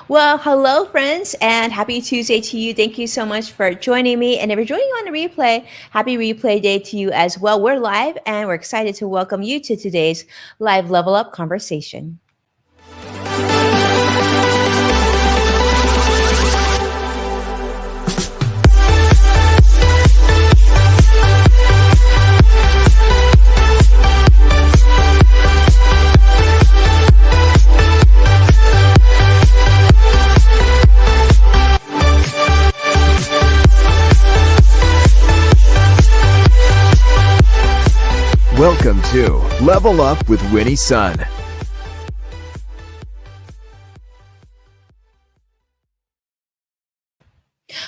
Well, hello, friends, and happy Tuesday to you. Thank you so much for joining me. And if you're joining on the replay, happy replay day to you as well. We're live and we're excited to welcome you to today's live level up conversation. Welcome to Level Up with Winnie Sun.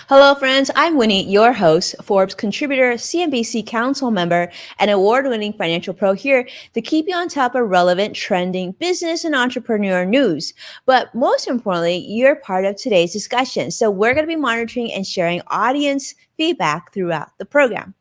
Hello, friends. I'm Winnie, your host, Forbes contributor, CNBC council member, and award winning financial pro here to keep you on top of relevant, trending business and entrepreneur news. But most importantly, you're part of today's discussion. So we're going to be monitoring and sharing audience feedback throughout the program.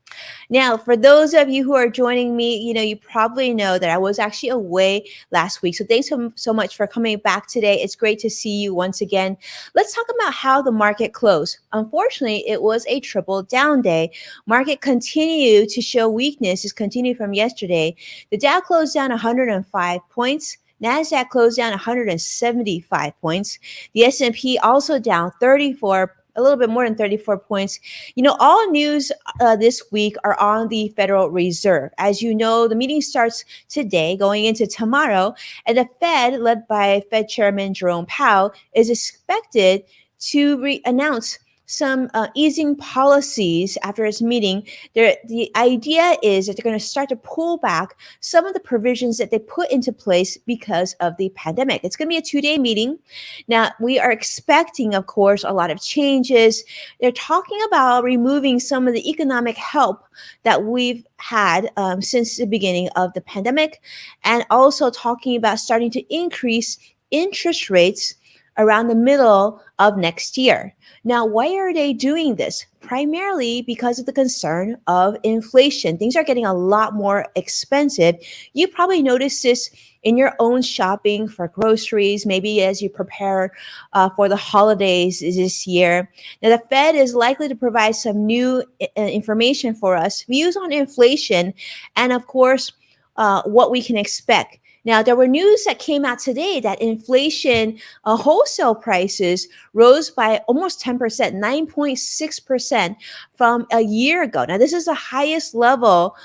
Now, for those of you who are joining me, you probably know that I was actually away last week. So thanks so much for coming back today. It's great to see you once again. Let's talk about how the market closed. Unfortunately, it was a triple down day. Market continued to show weakness. It's continued from yesterday. The Dow closed down 105 points. NASDAQ closed down 175 points. The S&P also down 34, a little bit more than 34 points. All news this week are on the Federal Reserve. As you know, the meeting starts today, going into tomorrow, and the Fed, led by Fed Chairman Jerome Powell, is expected to announce some easing policies after its meeting. The idea is that they're going to start to pull back some of the provisions that they put into place because of the pandemic. It's going to be a 2-day meeting. Now, we are expecting, of course, a lot of changes. They're talking about removing some of the economic help that we've had since the beginning of the pandemic, and also talking about starting to increase interest rates around the middle of next year. Now, why are they doing this? Primarily because of the concern of inflation. Things are getting a lot more expensive. You probably noticed this in your own shopping for groceries, maybe as you prepare for the holidays this year. Now, the Fed is likely to provide some new information for us, views on inflation, and of course, what we can expect. Now, there were news that came out today that inflation wholesale prices rose by almost 10%, 9.6% from a year ago. Now, this is the highest level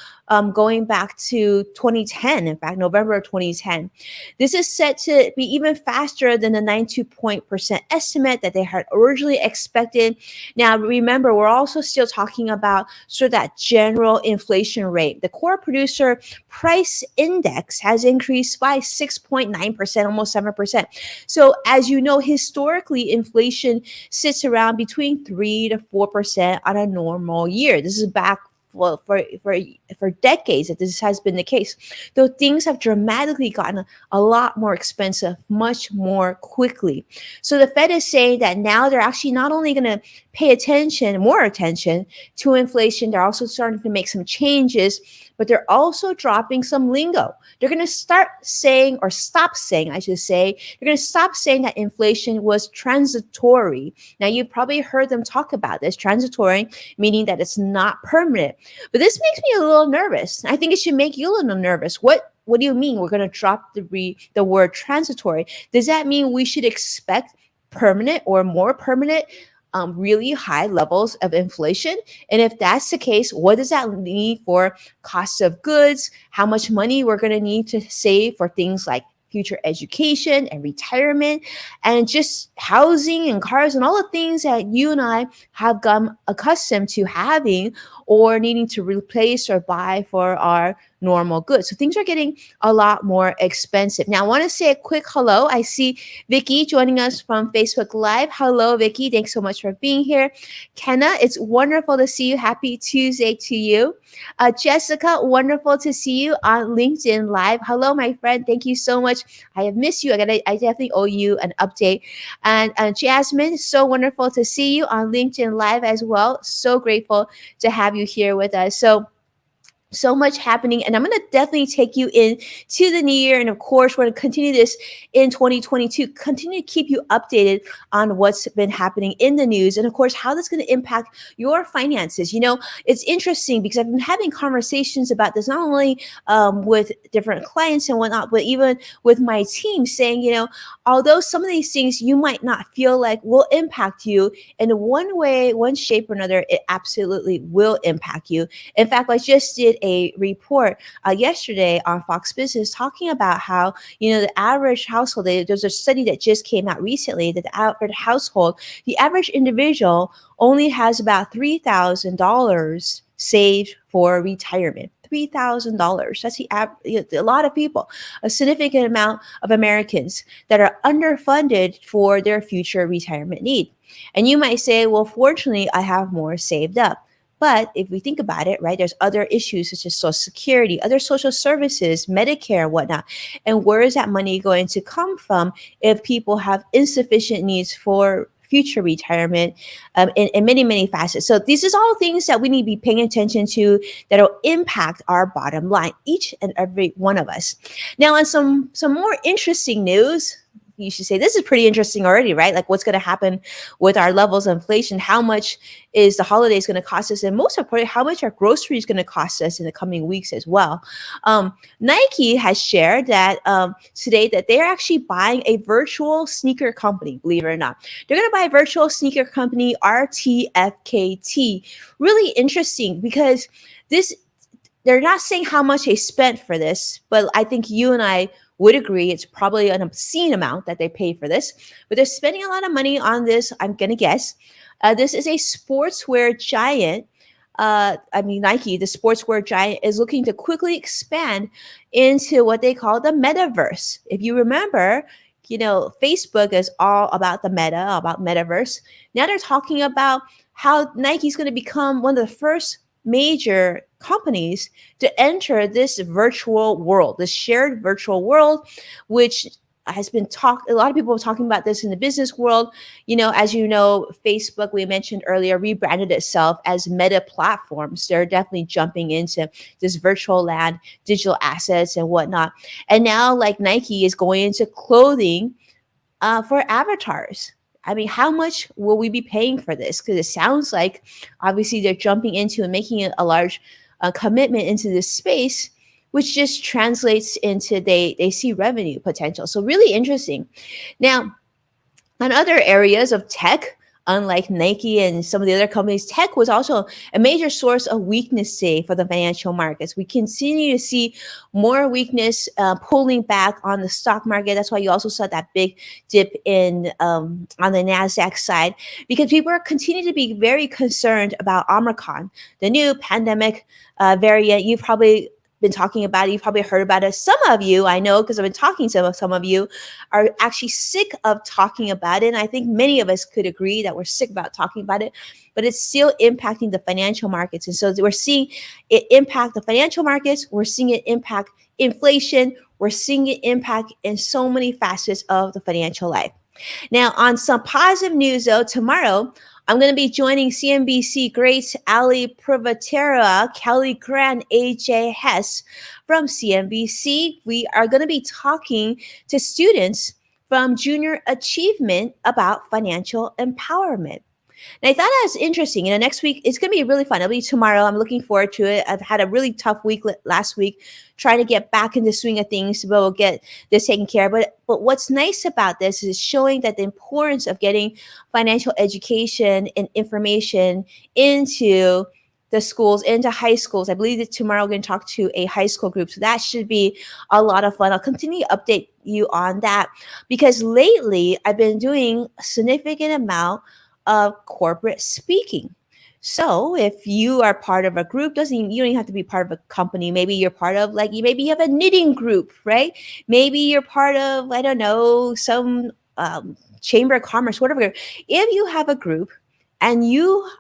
going back to 2010, in fact, November of 2010. This is set to be even faster than the 92% estimate that they had originally expected. Now, remember, we're also still talking about sort of that general inflation rate. The core producer price index has increased by 6.9%, almost 7%. So as you know, historically, inflation sits around between 3 to 4% on a normal year. This is back for decades that this has been the case. Though things have dramatically gotten a lot more expensive much more quickly. So the Fed is saying that now they're actually not only going to pay more attention to inflation, they're also starting to make some changes, but they're also dropping some lingo. They're going to stop saying, I should say, they're going to stop saying that inflation was transitory. Now, you've probably heard them talk about this, transitory, meaning that it's not permanent. But this makes me a little nervous. I think it should make you a little nervous. What do you mean we're going to drop the word transitory? Does that mean we should expect permanent or more permanent really high levels of inflation? And if that's the case, what does that mean for cost of goods, how much money we're going to need to save for things like future education and retirement, and just housing and cars and all the things that you and I have become accustomed to having or needing to replace or buy for our normal goods. So things are getting a lot more expensive. Now, I want to say a quick hello. I see Vicky joining us from Facebook Live. Hello, Vicky. Thanks so much for being here. Kenna, it's wonderful to see you. Happy Tuesday to you. Jessica, wonderful to see you on LinkedIn Live. Hello, my friend. Thank you so much. I have missed you. I definitely owe you an update. And Jasmine, so wonderful to see you on LinkedIn Live as well. So grateful to have you here with us. So So much happening, and I'm going to definitely take you into the new year, and of course we're going to continue this in 2022, continue to keep you updated on what's been happening in the news, and of course how that's going to impact your finances. It's interesting because I've been having conversations about this, not only with different clients and whatnot, but even with my team, saying, although some of these things you might not feel like will impact you in one way, one shape or another, it absolutely will impact you. In fact, I just did a report yesterday on Fox Business talking about how, the average household, there's a study that just came out recently that the average household, the average individual only has about $3,000 saved for retirement. $3,000. That's a lot of people, a significant amount of Americans that are underfunded for their future retirement need. And you might say, well, fortunately, I have more saved up. But if we think about it, right, there's other issues such as Social Security, other social services, Medicare, whatnot. And where is that money going to come from if people have insufficient needs for future retirement, in many, many facets? So these is all things that we need to be paying attention to that will impact our bottom line, each and every one of us. Now, on some more interesting news, you should say this is pretty interesting already, right? Like what's going to happen with our levels of inflation? How much is the holidays going to cost us? And most importantly, how much are groceries going to cost us in the coming weeks as well? Nike has shared that today that they're actually buying a virtual sneaker company, believe it or not. They're going to buy a virtual sneaker company, RTFKT. Really interesting because this, they're not saying how much they spent for this, but I think you and I would agree it's probably an obscene amount that they pay for this. But they're spending a lot of money on this, I'm going to guess. This is a sportswear giant. Nike, the sportswear giant, is looking to quickly expand into what they call the metaverse. If you remember, Facebook is all about the meta, about metaverse. Now they're talking about how Nike's going to become one of the first major companies to enter this virtual world, this shared virtual world, which has been talked. A lot of people are talking about this in the business world. As you know, Facebook, we mentioned earlier, rebranded itself as Meta Platforms. They're definitely jumping into this virtual land, digital assets, and whatnot. And now, like Nike is going into clothing for avatars. I mean, how much will we be paying for this? Because it sounds like obviously they're jumping into and making a large commitment into this space, which just translates into they see revenue potential. So really interesting. Now, on other areas of tech, unlike Nike and some of the other companies, tech was also a major source of weakness today for the financial markets. We continue to see more weakness pulling back on the stock market. That's why you also saw that big dip in on the NASDAQ side, because people are continuing to be very concerned about Omicron, the new pandemic variant. You've probably been talking about it. You've probably heard about it. Some of you, I know, because I've been talking to some of you, are actually sick of talking about it. And I think many of us could agree that we're sick about talking about it, but it's still impacting the financial markets. And so we're seeing it impact the financial markets. We're seeing it impact inflation. We're seeing it impact in so many facets of the financial life. Now, on some positive news, though, tomorrow, I'm going to be joining CNBC greats Ali Privatera, Kelly Grant, AJ Hess from CNBC. We are going to be talking to students from Junior Achievement about financial empowerment. And I thought that was interesting. Next week, it's going to be really fun. It'll be tomorrow. I'm looking forward to it. I've had a really tough week last week, trying to get back in the swing of things, but we'll get this taken care of. But what's nice about this is showing that the importance of getting financial education and information into the schools, into high schools. I believe that tomorrow we're going to talk to a high school group. So that should be a lot of fun. I'll continue to update you on that because lately I've been doing a significant amount of corporate speaking. So if you are part of a group, you don't even have to be part of a company. Maybe you're part of maybe you have a knitting group, right? Maybe you're part of, I don't know, some chamber of commerce, whatever. If you have a group and you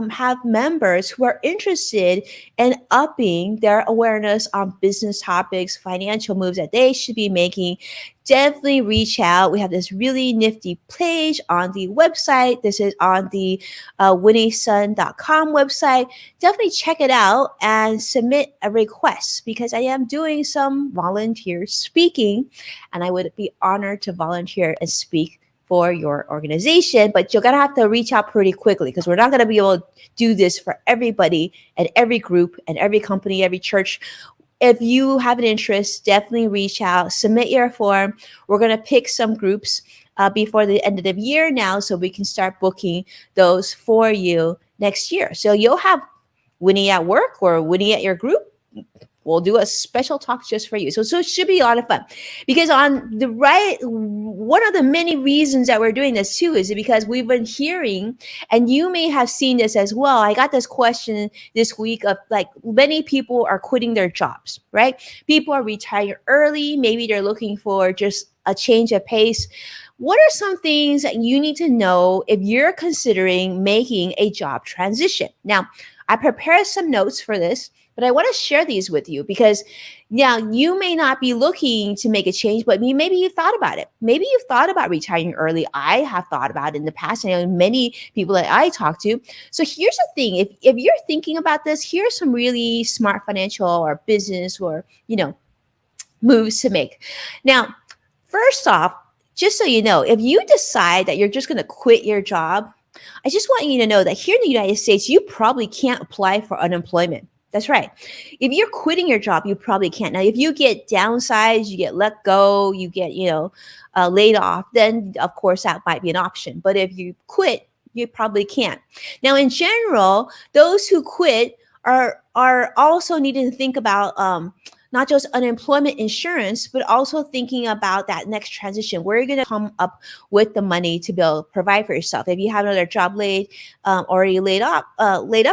have members who are interested in upping their awareness on business topics, financial moves that they should be making, definitely reach out. We have this really nifty page on the website. This is on the winniesun.com website. Definitely check it out and submit a request because I am doing some volunteer speaking and I would be honored to volunteer and speak for your organization, but you're going to have to reach out pretty quickly because we're not going to be able to do this for everybody and every group and every company, every church. If you have an interest, definitely reach out, submit your form. We're going to pick some groups before the end of the year now so we can start booking those for you next year. So you'll have Winnie at work or Winnie at your group. We'll do a special talk just for you. So it should be a lot of fun because on the right, one of the many reasons that we're doing this too is because we've been hearing, and you may have seen this as well. I got this question this week of like many people are quitting their jobs, right? People are retiring early. Maybe they're looking for just a change of pace. What are some things that you need to know if you're considering making a job transition? Now, I prepared some notes for this, but I want to share these with you because now you may not be looking to make a change, but maybe you thought about it. Maybe you've thought about retiring early. I have thought about it in the past. I know many people that I talk to. So here's the thing. If you're thinking about this, here's some really smart financial or business or, moves to make. Now, first off, just so you know, if you decide that you're just going to quit your job, I just want you to know that here in the United States, you probably can't apply for unemployment. That's right. If you're quitting your job, you probably can't. Now, if you get downsized, you get let go, you get, laid off, then of course that might be an option. But if you quit, you probably can't. Now, in general, those who quit are also needing to think about not just unemployment insurance, but also thinking about that next transition. Where are you going to come up with the money to be able to provide for yourself? If you have another job already laid up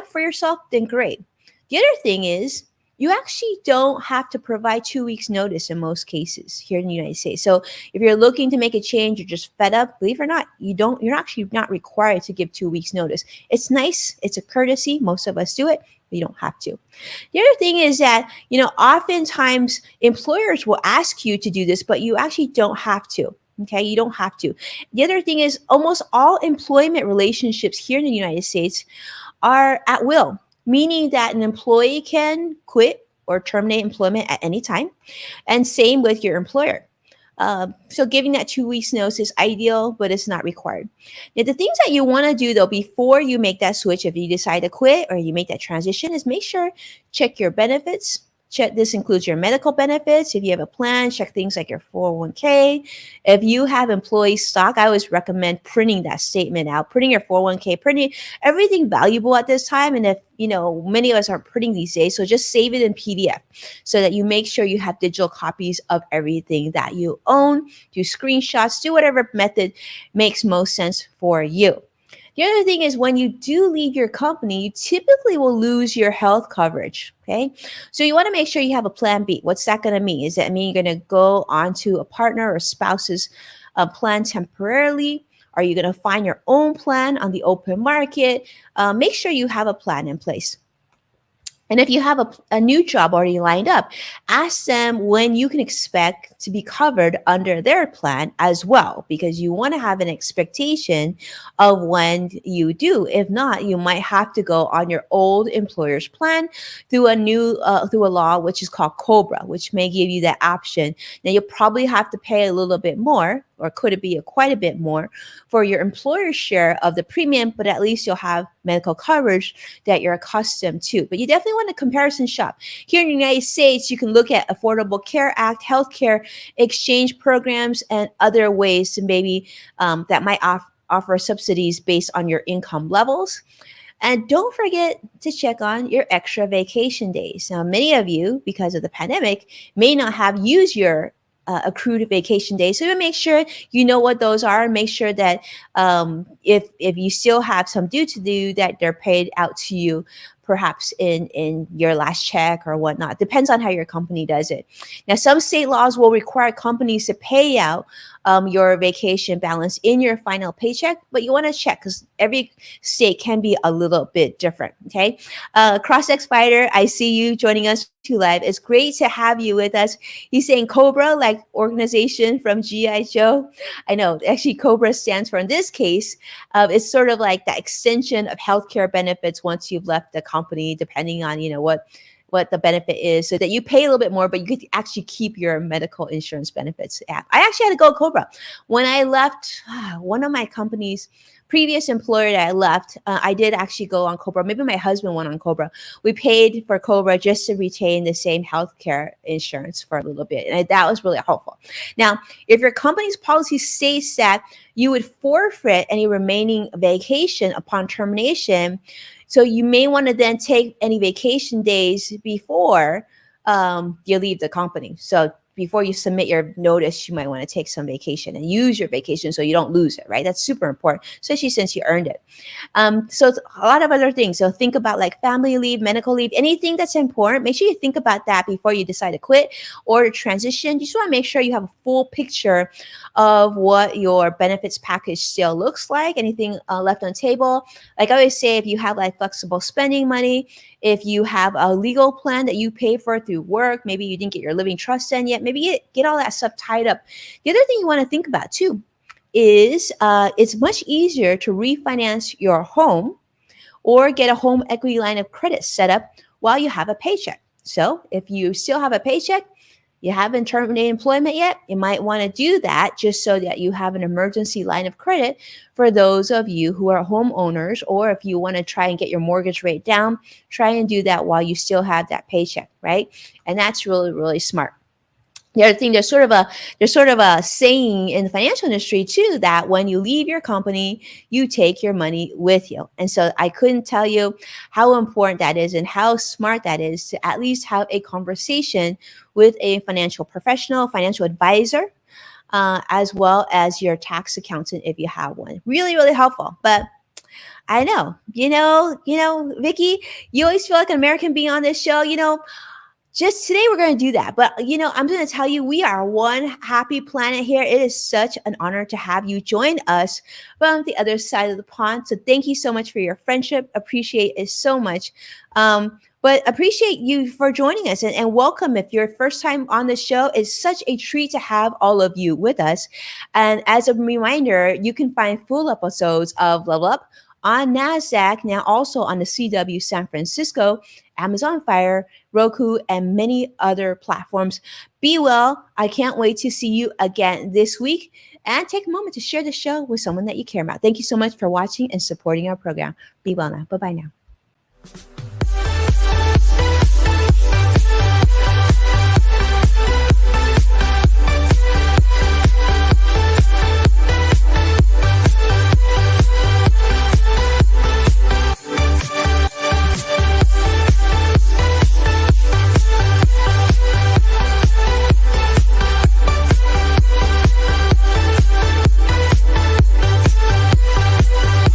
for yourself, then great. The other thing is you actually don't have to provide 2 weeks notice in most cases here in the United States. So if you're looking to make a change, you're just fed up, believe it or not, you're actually not required to give 2 weeks notice. It's nice. It's a courtesy. Most of us do it, but you don't have to. The other thing is that, oftentimes employers will ask you to do this, but you actually don't have to. Okay, you don't have to. The other thing is almost all employment relationships here in the United States are at will, meaning that an employee can quit or terminate employment at any time. And same with your employer. So giving that 2 weeks notice is ideal, but it's not required. Now, the things that you want to do though, before you make that switch, if you decide to quit or you make that transition, is make sure, check your benefits. This includes your medical benefits. If you have a plan, check things like your 401k. If you have employee stock, I always recommend printing that statement out, printing your 401k, printing everything valuable at this time. And if, many of us aren't printing these days, so just save it in PDF so that you make sure you have digital copies of everything that you own. Do screenshots, do whatever method makes most sense for you. The other thing is when you do leave your company, you typically will lose your health coverage. Okay. So you want to make sure you have a plan B. What's that going to mean? Is that mean you're going to go onto a partner or spouse's plan temporarily? Are you going to find your own plan on the open market? Make sure you have a plan in place. And if you have a new job already lined up, ask them when you can expect to be covered under their plan as well, because you want to have an expectation of when you do. If not, you might have to go on your old employer's plan through a law, which is called COBRA, which may give you that option. Now, you'll probably have to pay a little bit more, or could it be quite a bit more for your employer's share of the premium, but at least you'll have medical coverage that you're accustomed to. But you definitely want to comparison shop. Here in the United States, you can look at Affordable Care Act, healthcare exchange programs, and other ways to maybe that might offer subsidies based on your income levels. And don't forget to check on your extra vacation days. Now, many of you, because of the pandemic, may not have used your accrued vacation days. So make sure you know what those are, and make sure that if you still have some due to do, that they're paid out to you perhaps in your last check or whatnot. Depends on how your company does it. Now, some state laws will require companies to pay out your vacation balance in your final paycheck, but you want to check because every state can be a little bit different. Okay. CrossX Fighter, I see you joining us too live. It's great to have you with us. He's saying Cobra, like organization from G.I. Joe. I know, actually, Cobra stands for, in this case, it's sort of like the extension of healthcare benefits once you've left the company, depending on, what the benefit is, so that you pay a little bit more, but you could actually keep your medical insurance benefits app. I actually had to go Cobra. When I left one of my companies, previous employer that I left, I did actually go on Cobra. Maybe my husband went on Cobra. We paid for Cobra just to retain the same healthcare insurance for a little bit. And that was really helpful. Now, if your company's policy states that you would forfeit any remaining vacation upon termination, so you may want to then take any vacation days before you leave the company. So before you submit your notice, you might want to take some vacation and use your vacation so you don't lose it, right? That's super important, especially since you earned it. So it's a lot of other things. So think about like family leave, medical leave, anything that's important. Make sure you think about that before you decide to quit or to transition. You just want to make sure you have a full picture of what your benefits package still looks like. Anything left on the table. Like I always say, if you have like flexible spending money, if you have a legal plan that you pay for through work, maybe you didn't get your living trust in yet, maybe get all that stuff tied up. The other thing you want to think about too is it's much easier to refinance your home or get a home equity line of credit set up while you have a paycheck. So if you still have a paycheck, you haven't terminated employment yet, you might want to do that just so that you have an emergency line of credit for those of you who are homeowners, or if you want to try and get your mortgage rate down, try and do that while you still have that paycheck, right? And that's really, really smart. The other thing, there's sort of a saying in the financial industry too, that when you leave your company, you take your money with you. And so I couldn't tell you how important that is and how smart that is to at least have a conversation with a financial professional, financial advisor, as well as your tax accountant if you have one. Really, really helpful. But I know, Vicky, you always feel like an American being on this show. Just today we're going to do that, but I'm going to tell you, we are one happy planet here. It is such an honor to have you join us from the other side of the pond. So thank you so much for your friendship. Appreciate it so much. But appreciate you for joining us, and welcome. If you're first time on the show, it's such a treat to have all of you with us. And as a reminder, you can find full episodes of Level Up on NASDAQ, now also on the CW San Francisco, Amazon Fire, Roku, and many other platforms. Be well. I can't wait to see you again this week. And take a moment to share the show with someone that you care about. Thank you so much for watching and supporting our program. Be well now. Bye-bye now.